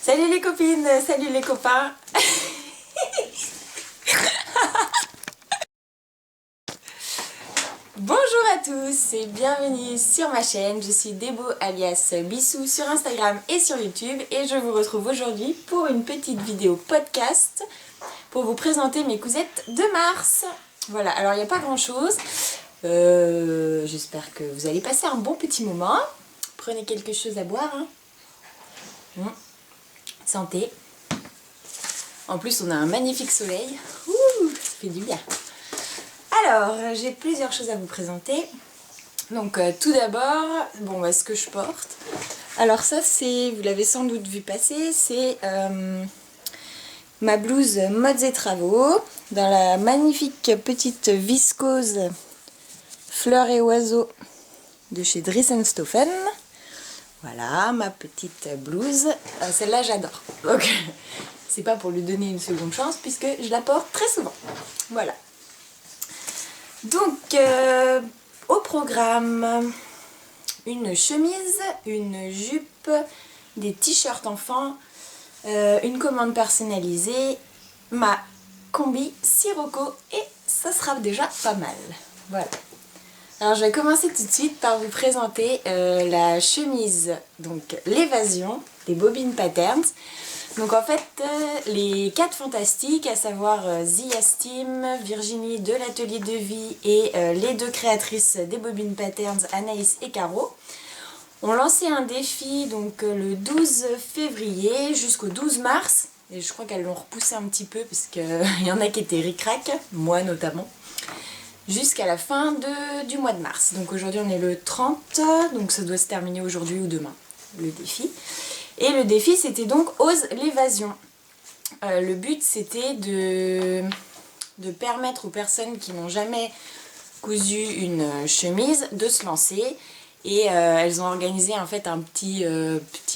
Salut les copines, salut les copains. Bonjour à tous et bienvenue sur ma chaîne. Je suis Débo alias Bissou sur Instagram et sur YouTube et je vous retrouve aujourd'hui pour une petite vidéo podcast pour vous présenter mes cousettes de mars. Voilà, alors il n'y a pas grand chose. J'espère que vous allez passer un bon petit moment. Prenez quelque chose à boire. Santé. En plus on a un magnifique soleil. Ouh, ça fait du bien. Alors j'ai plusieurs choses à vous présenter. Donc tout d'abord, ce que je porte. Alors ça c'est, vous l'avez sans doute vu passer, c'est ma blouse modes et travaux dans la magnifique petite viscose fleurs et oiseaux de chez Dries & Stoffen. Voilà ma petite blouse, celle-là j'adore. Donc c'est pas pour lui donner une seconde chance puisque je la porte très souvent. Voilà. Donc au programme, une chemise, une jupe, des t-shirts enfants, une commande personnalisée, ma combi Sirocco et ça sera déjà pas mal. Voilà. Alors je vais commencer tout de suite par vous présenter la chemise, donc l'évasion des Bobine Patterns. Donc en fait les 4 fantastiques, à savoir Zia Steam, Virginie de l'atelier de vie et les 2 créatrices des Bobine Patterns, Anaïs et Caro, ont lancé un défi donc le 12 février jusqu'au 12 mars. Et je crois qu'elles l'ont repoussé un petit peu parce qu'il y en a qui étaient ric-rac, moi notamment. Jusqu'à la fin du mois de mars. Donc aujourd'hui on est le 30, donc ça doit se terminer aujourd'hui ou demain, le défi. Et le défi c'était donc Ose l'évasion. Le but c'était de permettre aux personnes qui n'ont jamais cousu une chemise de se lancer. Et elles ont organisé en fait un petit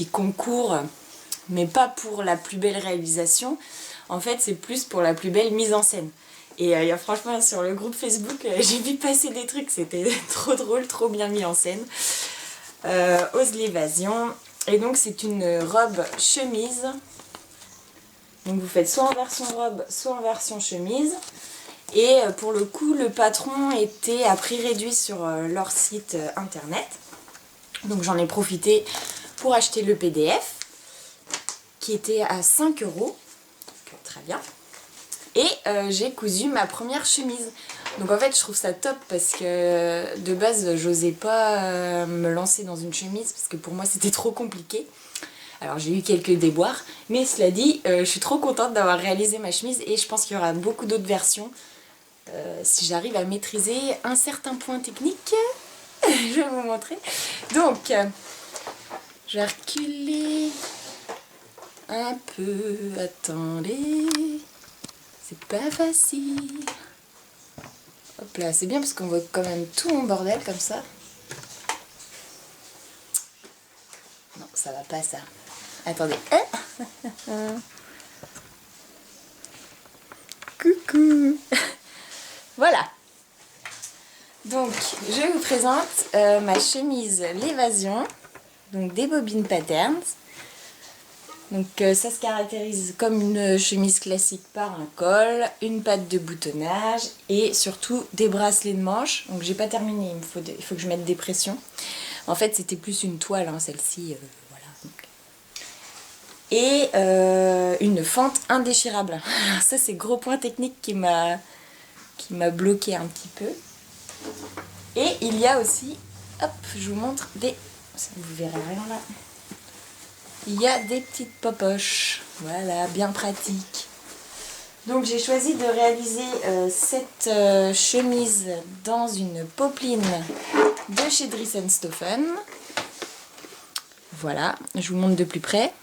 concours, mais pas pour la plus belle réalisation. En fait c'est plus pour la plus belle mise en scène. Et franchement sur le groupe Facebook j'ai vu passer des trucs, c'était trop drôle, trop bien mis en scène. Ose l'évasion. Et donc c'est une robe chemise. Donc vous faites soit en version robe, soit en version chemise. Et pour le coup le patron était à prix réduit sur leur site internet. Donc j'en ai profité pour acheter le PDF qui était à 5 €. Donc, très bien. Et j'ai cousu ma première chemise. Donc en fait je trouve ça top parce que de base j'osais pas me lancer dans une chemise parce que pour moi c'était trop compliqué. Alors j'ai eu quelques déboires, mais cela dit je suis trop contente d'avoir réalisé ma chemise et je pense qu'il y aura beaucoup d'autres versions. Si j'arrive à maîtriser un certain point technique, je vais vous montrer. Donc je vais reculer un peu, attendez. C'est pas facile. Hop là, c'est bien parce qu'on voit quand même tout mon bordel comme ça. Non, ça va pas ça. Attendez. Coucou. Voilà. Donc, je vous présente ma chemise l'évasion. Donc des Bobine Patterns. Donc ça se caractérise comme une chemise classique par un col, une patte de boutonnage et surtout des bracelets de manches. Donc j'ai pas terminé, il faut que je mette des pressions. En fait c'était plus une toile, hein, celle-ci, voilà. Et une fente indéchirable. Alors ça c'est gros point technique qui m'a bloqué un petit peu. Et il y a aussi, hop, je vous montre des, vous verrez rien là. Il y a des petites popoches, voilà, bien pratique. Donc j'ai choisi de réaliser cette chemise dans une popeline de chez Dries & Stoffen. Voilà, je vous montre de plus près.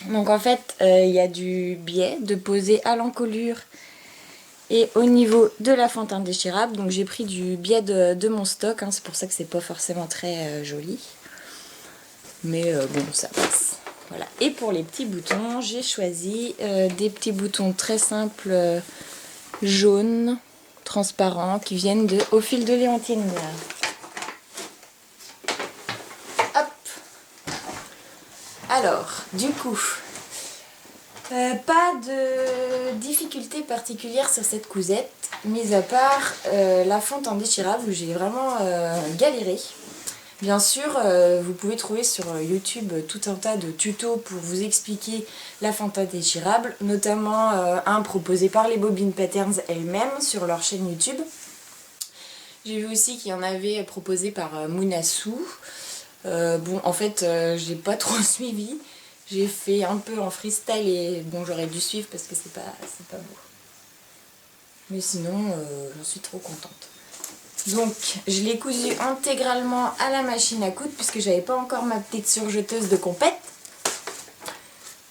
Donc en fait, il y a du biais de poser à l'encolure et au niveau de la fente indéchirable. Donc j'ai pris du biais de mon stock, hein, c'est pour ça que c'est pas forcément très joli. Mais bon, ça passe. Voilà. Et pour les petits boutons, j'ai choisi des petits boutons très simples, jaunes, transparents, qui viennent de Au fil de Léontine. Hop. Alors, du coup, Pas de difficulté particulière sur cette cousette, mis à part la fonte en déchirable où j'ai vraiment galéré. Bien sûr, vous pouvez trouver sur YouTube tout un tas de tutos pour vous expliquer la fonte indéchirable, notamment un proposé par les Bobbin Patterns elles-mêmes sur leur chaîne YouTube. J'ai vu aussi qu'il y en avait proposé par Munasu. Bon, en fait, j'ai pas trop suivi. J'ai fait un peu en freestyle et bon, j'aurais dû suivre parce que c'est pas beau. Mais sinon, j'en suis trop contente. Donc, je l'ai cousu intégralement à la machine à coudre puisque j'avais pas encore ma petite surjeteuse de compète.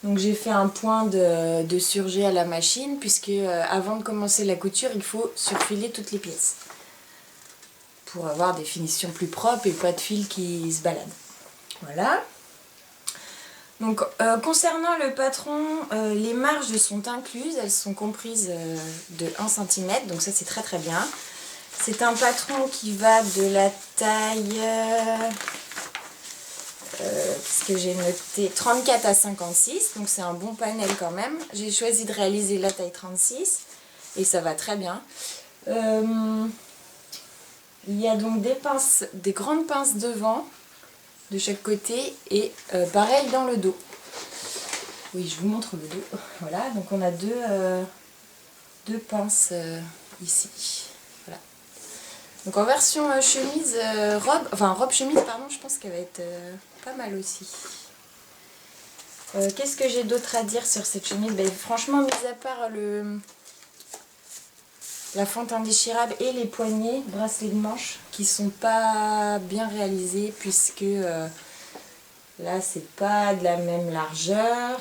Donc j'ai fait un point de surjet à la machine puisque avant de commencer la couture, il faut surfiler toutes les pièces pour avoir des finitions plus propres et pas de fil qui se baladent. Voilà. Donc concernant le patron, les marges sont incluses, elles sont comprises de 1 cm, donc ça c'est très très bien. C'est un patron qui va de la taille, parce que j'ai noté 34 à 56, donc c'est un bon panel quand même. J'ai choisi de réaliser la taille 36 et ça va très bien. Il y a donc des pinces, des grandes pinces devant de chaque côté et pareil dans le dos. Oui, je vous montre le dos. Voilà, donc on a deux pinces ici. Voilà. Donc en version chemise, robe chemise, pardon, je pense qu'elle va être pas mal aussi. Qu'est-ce que j'ai d'autre à dire sur cette chemise? Ben, franchement, mis à part la fente indéchirable et les poignets, bracelets de manche, qui sont pas bien réalisés puisque là c'est pas de la même largeur.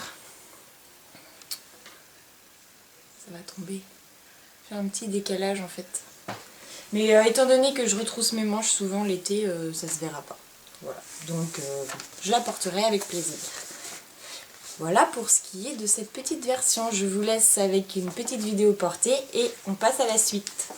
Ça va tomber. J'ai un petit décalage en fait. Mais étant donné que je retrousse mes manches souvent l'été, ça se verra pas. Voilà. Donc je la porterai avec plaisir. Voilà pour ce qui est de cette petite version. Je vous laisse avec une petite vidéo portée et on passe à la suite.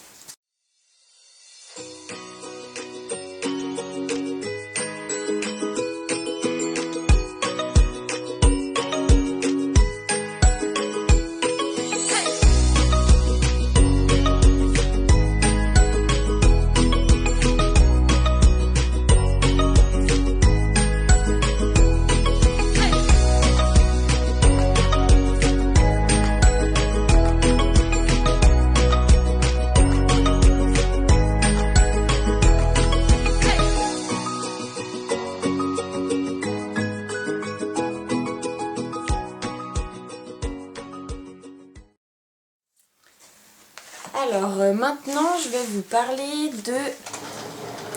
Alors maintenant je vais vous parler de...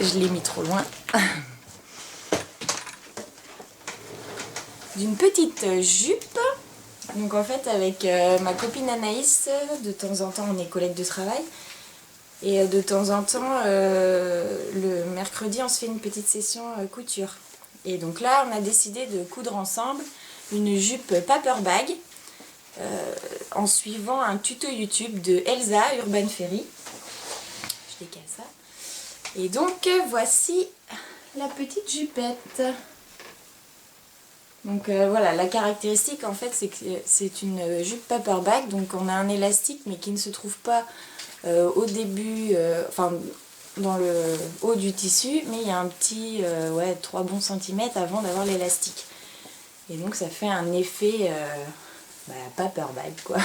Je l'ai mis trop loin. D'une petite jupe. Donc en fait avec ma copine Anaïs, de temps en temps on est collègues de travail. Et de temps en temps, le mercredi on se fait une petite session couture. Et donc là on a décidé de coudre ensemble une jupe paper bag. En suivant un tuto YouTube de Elsa Urban Ferry. Je décale ça. Et donc voici la petite jupette. Donc voilà, la caractéristique en fait c'est que c'est une jupe paper bag, donc on a un élastique mais qui ne se trouve pas au début, enfin dans le haut du tissu, mais il y a un petit 3 bons centimètres avant d'avoir l'élastique. Et donc ça fait un effet paper bag quoi.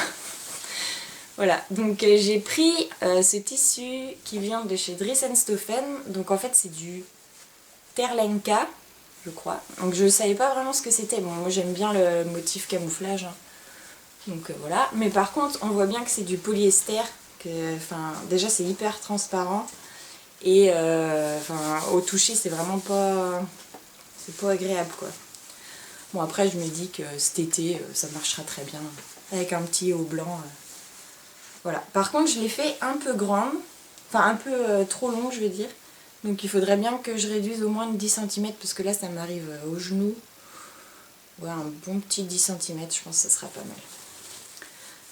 Voilà, donc j'ai pris ce tissu qui vient de chez Dries & Stoffen. Donc en fait c'est du Terlenka, je crois. Donc je savais pas vraiment ce que c'était. Bon, moi j'aime bien le motif camouflage, hein. Donc voilà. Mais par contre on voit bien que c'est du polyester. Déjà c'est hyper transparent. Et au toucher c'est vraiment pas... C'est pas agréable quoi. Bon après je me dis que cet été ça marchera très bien avec un petit haut blanc. Voilà. Par contre je l'ai fait un peu grande, enfin un peu trop longue je veux dire. Donc il faudrait bien que je réduise au moins de 10 cm parce que là ça m'arrive au genou. Ouais, un bon petit 10 cm je pense que ça sera pas mal.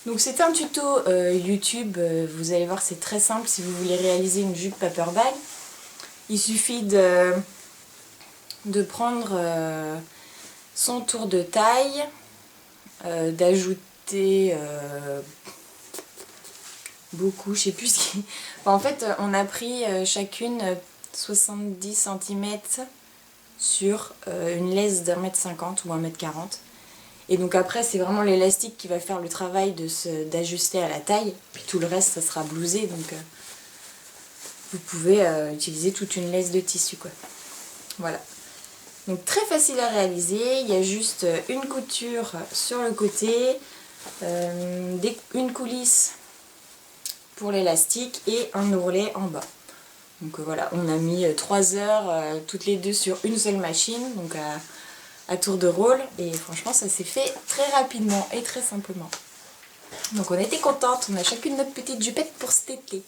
Donc c'est un tuto YouTube, vous allez voir c'est très simple si vous voulez réaliser une jupe paper bag. Il suffit de prendre son tour de taille, coûté beaucoup, je sais plus ce qui... Enfin, en fait, on a pris chacune 70 cm sur une laisse d'1,50 m ou 1,40 m. Et donc après, c'est vraiment l'élastique qui va faire le travail d'ajuster à la taille. Puis tout le reste, ça sera blousé, donc vous pouvez utiliser toute une laisse de tissu, quoi. Voilà. Donc très facile à réaliser, il y a juste une couture sur le côté, une coulisse pour l'élastique et un ourlet en bas. Donc voilà, on a mis 3 heures toutes les deux sur une seule machine, donc à tour de rôle, et franchement ça s'est fait très rapidement et très simplement. Donc on était contentes, on a chacune notre petite jupette pour cet été.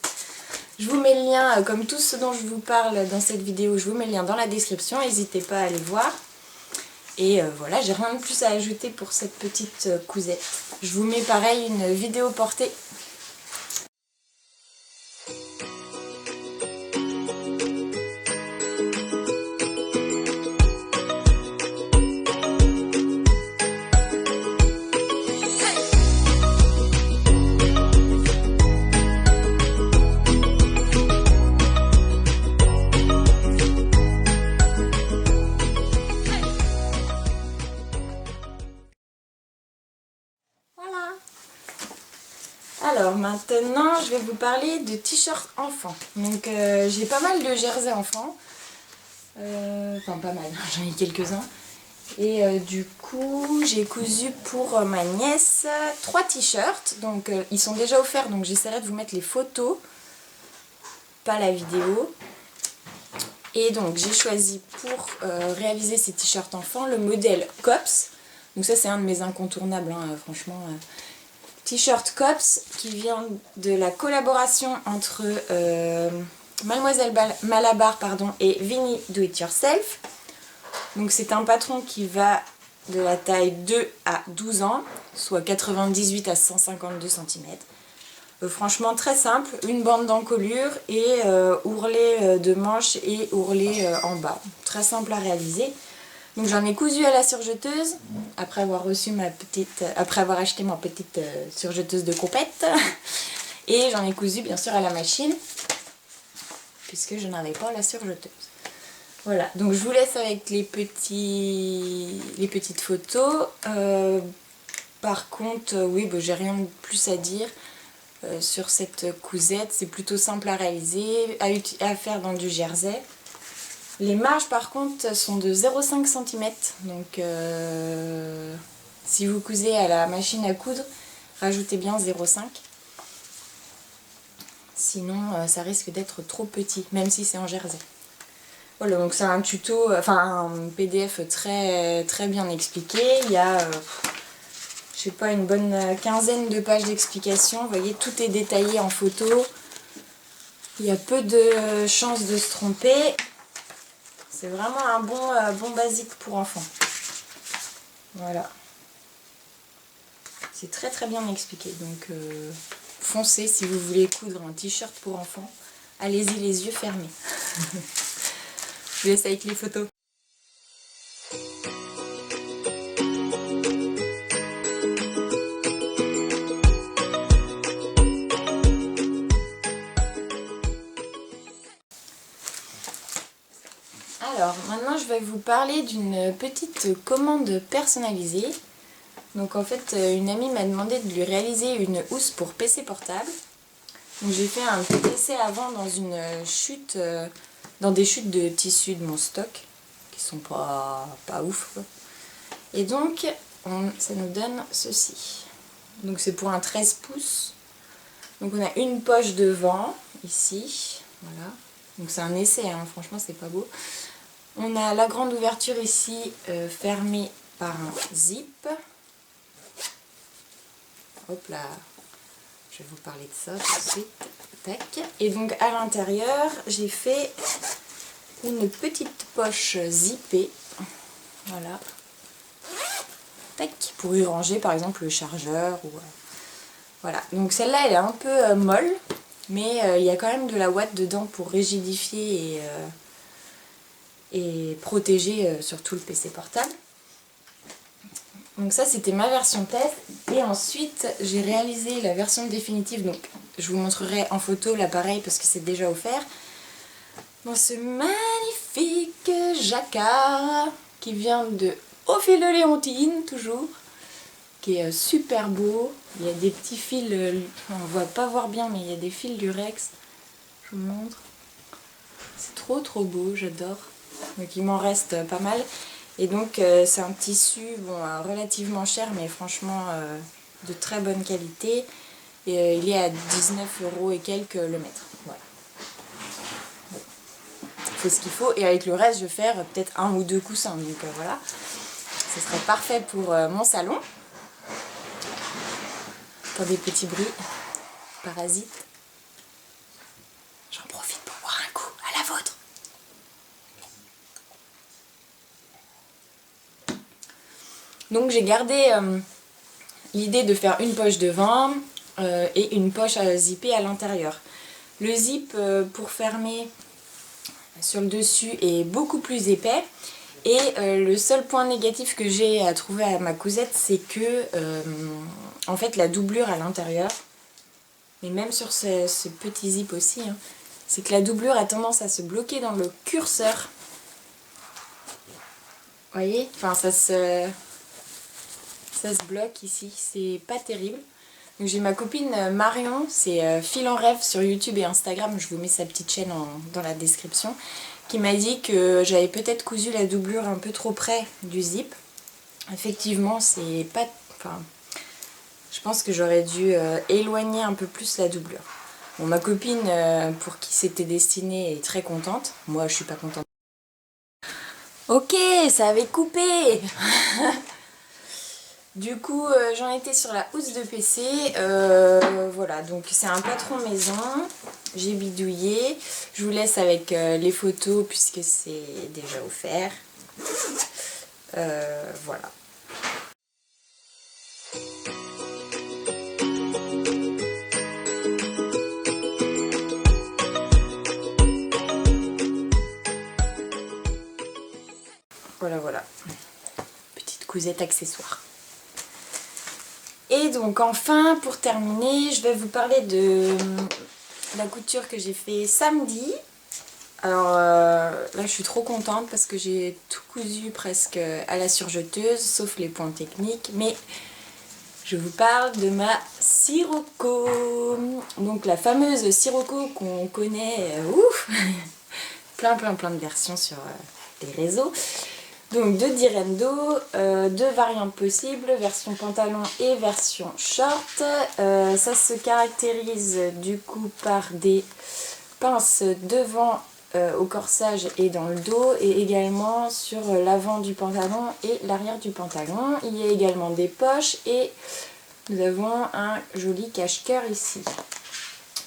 Je vous mets le lien, comme tout ce dont je vous parle dans cette vidéo, je vous mets le lien dans la description, n'hésitez pas à aller voir. Et voilà, j'ai rien de plus à ajouter pour cette petite cousette. Je vous mets pareil une vidéo portée. Alors maintenant je vais vous parler de t-shirts enfants. Donc j'ai pas mal de jerseys enfants, enfin pas mal, j'en ai quelques-uns. Et du coup j'ai cousu pour ma nièce 3 t-shirts, donc ils sont déjà offerts, donc j'essaierai de vous mettre les photos, pas la vidéo. Et donc j'ai choisi pour réaliser ces t-shirts enfants le modèle Cops. Donc ça c'est un de mes incontournables, hein, franchement. T-shirt Cops qui vient de la collaboration entre Mademoiselle Malabar et Vinny Do It Yourself. Donc c'est un patron qui va de la taille 2 à 12 ans, soit 98 à 152 cm. Franchement très simple, une bande d'encolure et ourlet de manche et ourlet en bas. Très simple à réaliser. Donc j'en ai cousu à la surjeteuse, après avoir acheté ma petite surjeteuse de compète. Et j'en ai cousu bien sûr à la machine, puisque je n'avais pas la surjeteuse. Voilà, donc je vous laisse avec les petites photos. Par contre, oui, bah, j'ai rien de plus à dire sur cette cousette. C'est plutôt simple à réaliser, à faire dans du jersey. Les marges par contre sont de 0,5 cm, donc si vous cousez à la machine à coudre, rajoutez bien 0,5. Sinon ça risque d'être trop petit, même si c'est en jersey. Voilà, donc c'est un tuto, enfin un PDF très bien expliqué. Il y a, je sais pas, une bonne quinzaine de pages d'explications. Vous voyez, tout est détaillé en photo. Il y a peu de chances de se tromper. C'est vraiment un bon basique pour enfants. Voilà. C'est très bien expliqué. Donc foncez si vous voulez coudre un t-shirt pour enfants. Allez-y les yeux fermés. Je vous laisse avec les photos. Alors maintenant je vais vous parler d'une petite commande personnalisée. Donc en fait une amie m'a demandé de lui réaliser une housse pour PC portable. Donc j'ai fait un petit essai avant dans une chute, dans des chutes de tissu de mon stock qui sont pas ouf quoi. Et donc ça nous donne ceci. Donc c'est pour un 13 pouces. Donc on a une poche devant ici, voilà. Donc c'est un essai, hein, franchement c'est pas beau. On a la grande ouverture ici fermée par un zip. Hop là, je vais vous parler de ça tout de suite. Tac. Et donc à l'intérieur, j'ai fait une petite poche zippée. Voilà. Tac. Pour y ranger par exemple le chargeur. Ou, voilà. Donc celle-là, elle est un peu molle, mais il y a quand même de la ouate dedans pour rigidifier et protéger surtout le PC portable. Donc ça c'était ma version test. Et ensuite j'ai réalisé la version définitive, donc je vous montrerai en photo l'appareil parce que c'est déjà offert. Dans ce magnifique jacquard qui vient de Au fil de Léontine, toujours, qui est super beau. Il y a des petits fils, on ne va pas voir bien, mais il y a des fils du Rex. Je vous montre. C'est trop beau, j'adore. Donc il m'en reste pas mal. Et donc c'est un tissu bon, relativement cher, mais franchement de très bonne qualité. Et il est à 19 € et quelques le mètre. Voilà. Faut ce qu'il faut. Et avec le reste, je vais faire peut-être 1 ou 2 coussins. Donc voilà. Ce serait parfait pour mon salon. Pour des petits bruits parasites. J'en profite pour boire un coup à la vôtre. Donc j'ai gardé l'idée de faire une poche devant et une poche à zipper à l'intérieur. Le zip pour fermer sur le dessus est beaucoup plus épais. Et le seul point négatif que j'ai à trouver à ma cousette, c'est que en fait la doublure à l'intérieur, mais même sur ce petit zip aussi, hein, c'est que la doublure a tendance à se bloquer dans le curseur. Vous voyez? Enfin ça se bloque ici, c'est pas terrible. Donc j'ai ma copine Marion, c'est Fil en rêve sur YouTube et Instagram, je vous mets sa petite chaîne dans la description, qui m'a dit que j'avais peut-être cousu la doublure un peu trop près du zip. Effectivement, c'est pas... Enfin, je pense que j'aurais dû éloigner un peu plus la doublure. Bon, ma copine, pour qui c'était destiné, est très contente. Moi, je suis pas contente. Ok, ça avait coupé. Du coup, j'en étais sur la housse de PC. Voilà, donc c'est un patron maison. J'ai bidouillé. Je vous laisse avec les photos puisque c'est déjà offert. Voilà. Voilà. Petite cousette accessoire. Et donc enfin, pour terminer, je vais vous parler de la couture que j'ai fait samedi. Alors là, je suis trop contente parce que j'ai tout cousu presque à la surjeteuse, sauf les points techniques. Mais je vous parle de ma Sirocco. Donc la fameuse Sirocco qu'on connaît, plein de versions sur les réseaux. Donc de Direndo, 2 variantes possibles, version pantalon et version short. Ça se caractérise du coup par des pinces devant au corsage et dans le dos, et également sur l'avant du pantalon et l'arrière du pantalon. Il y a également des poches et nous avons un joli cache-cœur ici.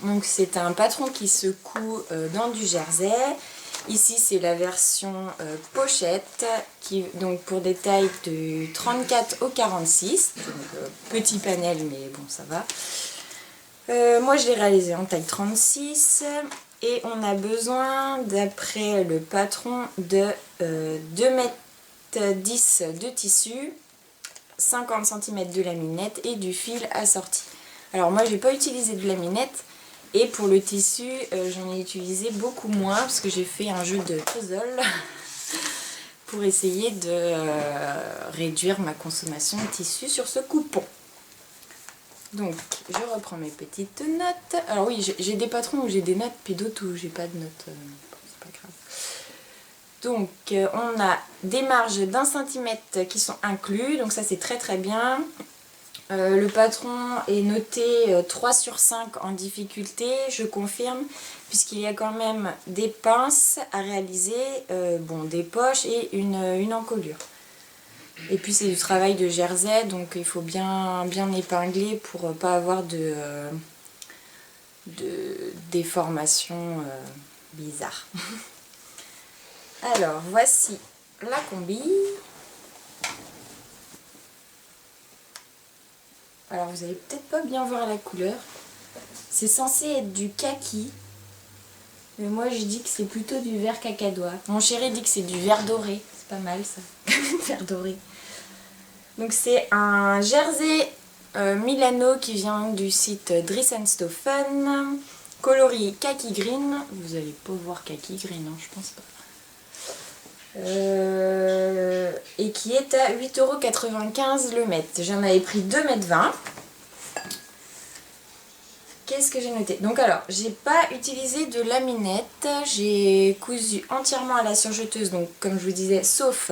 Donc c'est un patron qui se coud dans du jersey. Ici c'est la version pochette, qui donc pour des tailles de 34 au 46, donc, petit panel mais bon ça va. Moi je l'ai réalisé en taille 36 et on a besoin d'après le patron de 2,10 m de tissu, 50 cm de laminette et du fil assorti. Alors moi j'ai pas utilisé de laminette. Et pour le tissu, j'en ai utilisé beaucoup moins parce que j'ai fait un jeu de puzzle pour essayer de réduire ma consommation de tissu sur ce coupon. Donc, je reprends mes petites notes. Alors oui, j'ai des patrons où j'ai des notes, puis d'autres où j'ai pas de notes. C'est pas grave. Donc, on a des marges d'1 cm qui sont inclus, donc ça c'est très bien. Le patron est noté 3 sur 5 en difficulté, je confirme, puisqu'il y a quand même des pinces à réaliser, bon, des poches et une encolure. Et puis c'est du travail de jersey, donc il faut bien épingler pour pas avoir de déformations bizarres. Alors voici la combi. Alors vous allez peut-être pas bien voir la couleur. C'est censé être du kaki. Mais moi je dis que c'est plutôt du vert cacadois. Mon chéri dit que c'est du vert doré. C'est pas mal ça. Vert doré. Donc c'est un jersey Milano qui vient du site Dries & Stoffen, coloris Kaki Green, vous allez pas voir Kaki Green, hein, je pense pas. Et qui est à 8,95 € le mètre. J'en avais pris 2,20 m. Qu'est-ce que j'ai noté? Donc alors, j'ai pas utilisé de laminette, j'ai cousu entièrement à la surjeteuse, donc comme je vous disais, sauf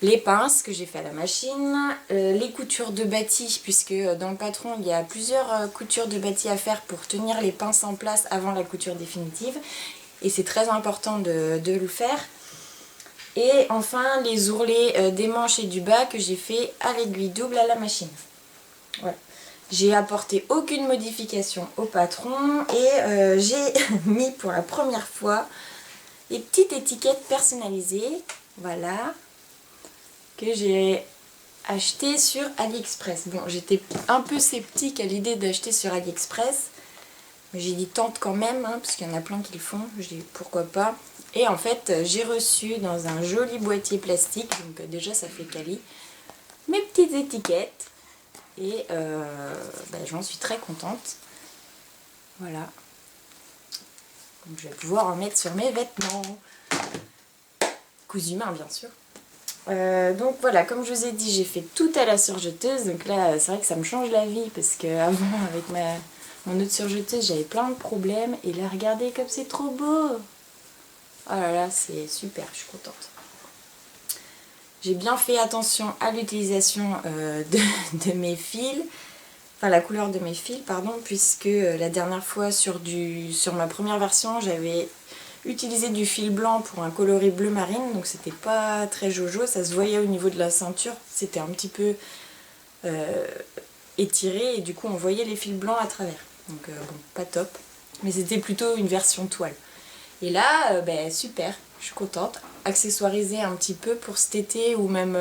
les pinces que j'ai fait à la machine, les coutures de bâti, puisque dans le patron il y a plusieurs coutures de bâti à faire pour tenir les pinces en place avant la couture définitive, et c'est très important de le faire. Et enfin les ourlets des manches et du bas que j'ai fait à l'aiguille double à la machine. Voilà. J'ai apporté aucune modification au patron et j'ai mis pour la première fois les petites étiquettes personnalisées, voilà, que j'ai achetées sur AliExpress. Bon, j'étais un peu sceptique à l'idée d'acheter sur AliExpress, mais j'ai dit tente quand même, hein, parce qu'il y en a plein qui le font, j'ai dit pourquoi pas. Et en fait, j'ai reçu dans un joli boîtier plastique, donc déjà ça fait quali, mes petites étiquettes. Et j'en suis très contente. Voilà. Donc je vais pouvoir en mettre sur mes vêtements. Cousu main, bien sûr. Donc voilà, comme je vous ai dit, j'ai fait tout à la surjeteuse. Donc là, c'est vrai que ça me change la vie. Parce qu'avant, avec mon autre surjeteuse, j'avais plein de problèmes. Et là, regardez comme c'est trop beau. Oh là là, c'est super, je suis contente. J'ai bien fait attention à l'utilisation de mes fils, enfin la couleur de mes fils, pardon, puisque la dernière fois sur ma première version, j'avais utilisé du fil blanc pour un coloris bleu marine, donc c'était pas très jojo, ça se voyait au niveau de la ceinture, c'était un petit peu étiré et du coup on voyait les fils blancs à travers, donc bon, pas top, mais c'était plutôt une version toile. Et là, super, je suis contente. Accessoiriser un petit peu pour cet été ou même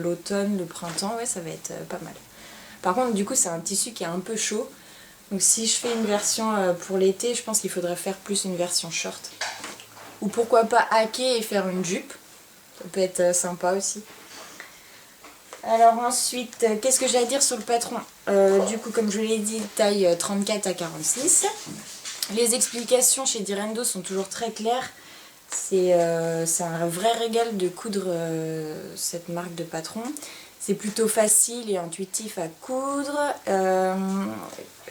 l'automne, le printemps, ouais, ça va être pas mal. Par contre, du coup, c'est un tissu qui est un peu chaud. Donc si je fais une version pour l'été, je pense qu'il faudrait faire plus une version short. Ou pourquoi pas hacker et faire une jupe. Ça peut être sympa aussi. Alors ensuite, qu'est-ce que j'ai à dire sur le patron? Du coup, comme je l'ai dit, taille 34 à 46. Les explications chez Direndo sont toujours très claires. C'est un vrai régal de coudre cette marque de patron. C'est plutôt facile et intuitif à coudre.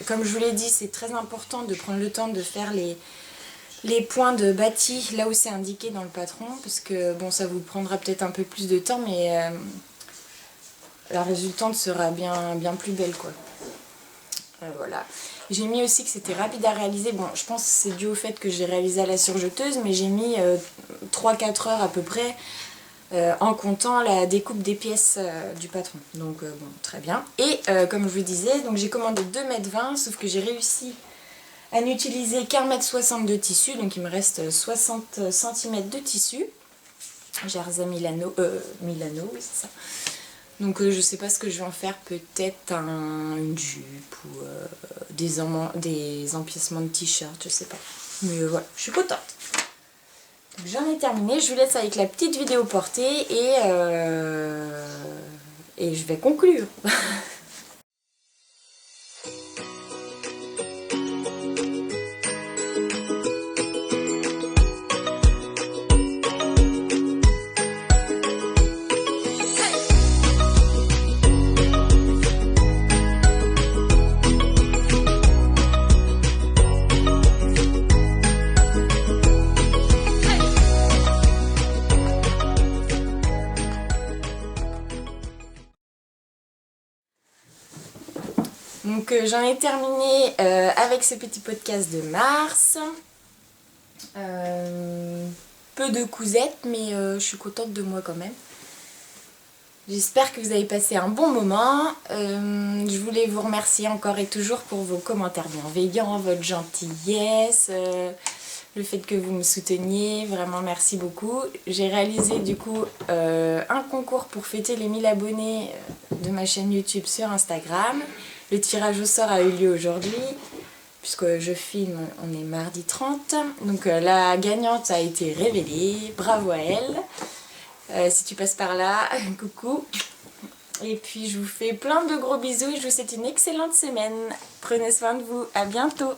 Comme je vous l'ai dit, c'est très important de prendre le temps de faire les points de bâti là où c'est indiqué dans le patron. Parce que bon, ça vous prendra peut-être un peu plus de temps, mais la résultante sera bien plus belle, quoi. Voilà. J'ai mis aussi que c'était rapide à réaliser. Bon, je pense que c'est dû au fait que j'ai réalisé à la surjeteuse, mais j'ai mis 3-4 heures à peu près en comptant la découpe des pièces du patron. Donc bon, très bien. Et comme je vous disais, donc j'ai commandé 2,20 m, sauf que j'ai réussi à n'utiliser qu'1,60 m de tissu, donc il me reste 60 cm de tissu. Jarza Milano, oui c'est ça. Donc je sais pas ce que je vais en faire, peut-être une jupe ou des empiècements de t-shirt, je sais pas. Mais voilà, je suis contente. Donc j'en ai terminé, je vous laisse avec la petite vidéo portée et je vais conclure. Donc j'en ai terminé avec ce petit podcast de mars. Peu de cousettes, mais je suis contente de moi quand même. J'espère que vous avez passé un bon moment. Je voulais vous remercier encore et toujours pour vos commentaires bienveillants, votre gentillesse, le fait que vous me souteniez. Vraiment merci beaucoup. J'ai réalisé du coup un concours pour fêter les 1000 abonnés de ma chaîne YouTube sur Instagram. Le tirage au sort a eu lieu aujourd'hui, puisque je filme, on est mardi 30. Donc la gagnante a été révélée, bravo à elle. Si tu passes par là, coucou. Et puis je vous fais plein de gros bisous et je vous souhaite une excellente semaine. Prenez soin de vous, à bientôt.